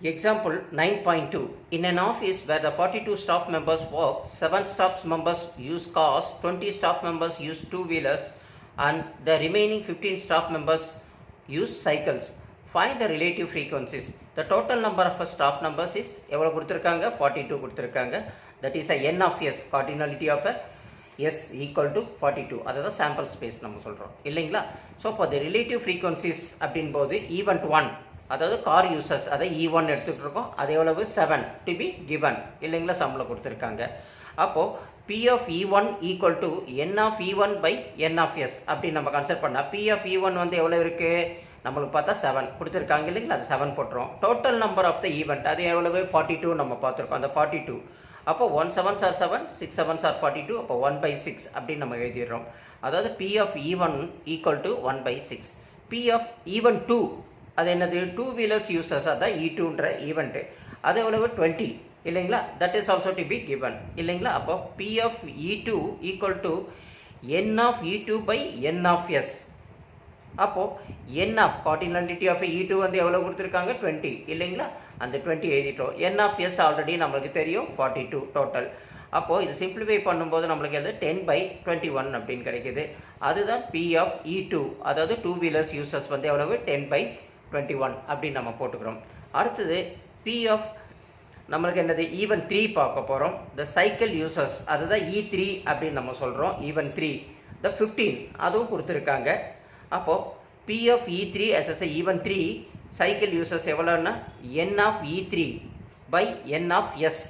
Example 9.2. In an office where the 42 staff members work, 7 staff members use cars, 20 staff members use two-wheelers, and the remaining 15 staff members use cycles. Find the relative frequencies. The total number of staff members is எவ்வளவு கொடுத்திருக்காங்க 42 கொடுத்திருக்காங்க. That is a n of s, cardinality of a s equal to 42. அதுதான் sample space நம்ம சொல்றோம் இல்லைங்களா. So for the relative frequencies அப்படின் போது event 1, அதாவது கார் யூசர்ஸ், அதை E1 எடுத்துகிட்டு இருக்கோம். அது எவ்வளவு 7 to be given இல்லைங்களா, சம்பளம் கொடுத்துருக்காங்க. அப்போது P of E1 equal to N of E1 by N of S அப்படி நம்ம கன்சிடர் பண்ணால் P of E1 வந்து எவ்வளோ இருக்குது, நம்மளுக்கு பார்த்தா 7 கொடுத்துருக்காங்க இல்லைங்களா, அது 7 போட்டுரும். Total number of the event அது எவ்வளவு 42 நம்ம பார்த்துருக்கோம், அந்த 42. அப்போ 1 7s are 7, 6 7s are 42, அப்போ 1/6 அப்படின்னு நம்ம எழுதிடுறோம். அதாவது P of E1 equal to 1/6. P of E1 2 அது என்னது, டூ வீலர்ஸ் யூசர்ஸ், அதான் E2ன்ற ஈவெண்ட்டு, அது எவ்வளவு 20 இல்லைங்களா, that is also to be given இல்லைங்களா. அப்போ P of E2 equal to N of E2 by N of S. அப்போது N of cardinality of E2 வந்து எவ்வளோ கொடுத்துருக்காங்க 20 இல்லைங்களா, அந்த 20 எழுதிட்டோம். N of S ஆல்ரெடி நம்மளுக்கு தெரியும் 42 டோட்டல். அப்போது இது சிம்பிளிஃபை பண்ணும்போது நம்மளுக்கு அது 10/21 அப்படின்னு கிடைக்கிது. அதுதான் P of E2, அதாவது டூ வீலர்ஸ் யூசர்ஸ் வந்து எவ்வளவு 10/21 அப்படின்னு நம்ம போட்டுக்கிறோம். அடுத்தது P of நம்மளுக்கு என்னது ஈவன் 3 பார்க்க போகிறோம். த சைக்கிள் யூசர்ஸ் அதுதான் E3 அப்படின்னு நம்ம சொல்கிறோம். ஈவன் 3 த 15 அதுவும் கொடுத்துருக்காங்க. அப்போது P of E3 as a even 3 cycle users எவ்வளோன்னா N of E3 by N of S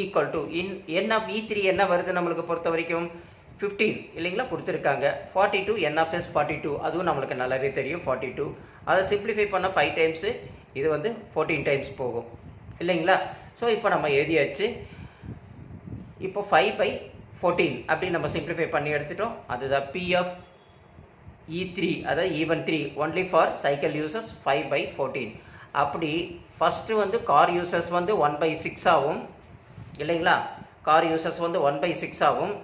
equal to N of E3 என்ன வருது நம்மளுக்கு பொறுத்த வரைக்கும் 15 இல்லைங்களா கொடுத்துருக்காங்க. 42 N of S 42, அதுவும் நம்மளுக்கு நல்லாவே தெரியும் 42. அதை சிம்பிளிஃபை பண்ண 5 டைம்ஸு, இது வந்து 14 டைம்ஸ் போகும் இல்லைங்களா. ஸோ இப்போ நம்ம எழுதியாச்சு. இப்போ 5/14 அப்படி நம்ம சிம்பிளிஃபை பண்ணி எடுத்துட்டோம். அதுதான் P of E3, அதாவது even 3 only for cycle users 5/14. அப்படி ஃபஸ்ட்டு வந்து கார் யூசர்ஸ் வந்து 1/6 ஆகும் இல்லைங்களா, கார் யூசர்ஸ் வந்து 1/6 ஆகும்.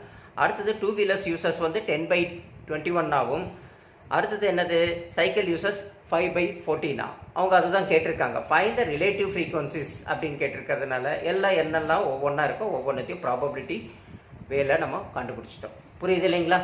அடுத்தது டூ வீலர்ஸ் யூசர்ஸ் வந்து 10/21 ஆகும். அடுத்தது என்னது சைக்கிள் யூசர்ஸ் 5/14 அவங்க அதுதான் கேட்டிருக்காங்க. ஃபைண்ட் த ரிலேட்டிவ் ஃப்ரீக்வன்சிஸ் அப்படின்னு கேட்டிருக்கிறதுனால என்னெல்லாம் ஒவ்வொன்றா இருக்கோ ஒவ்வொன்றத்தையும் ப்ராபபிலிட்டி வேலை நம்ம கண்டுபிடிச்சிட்டோம். புரியுது இல்லைங்களா.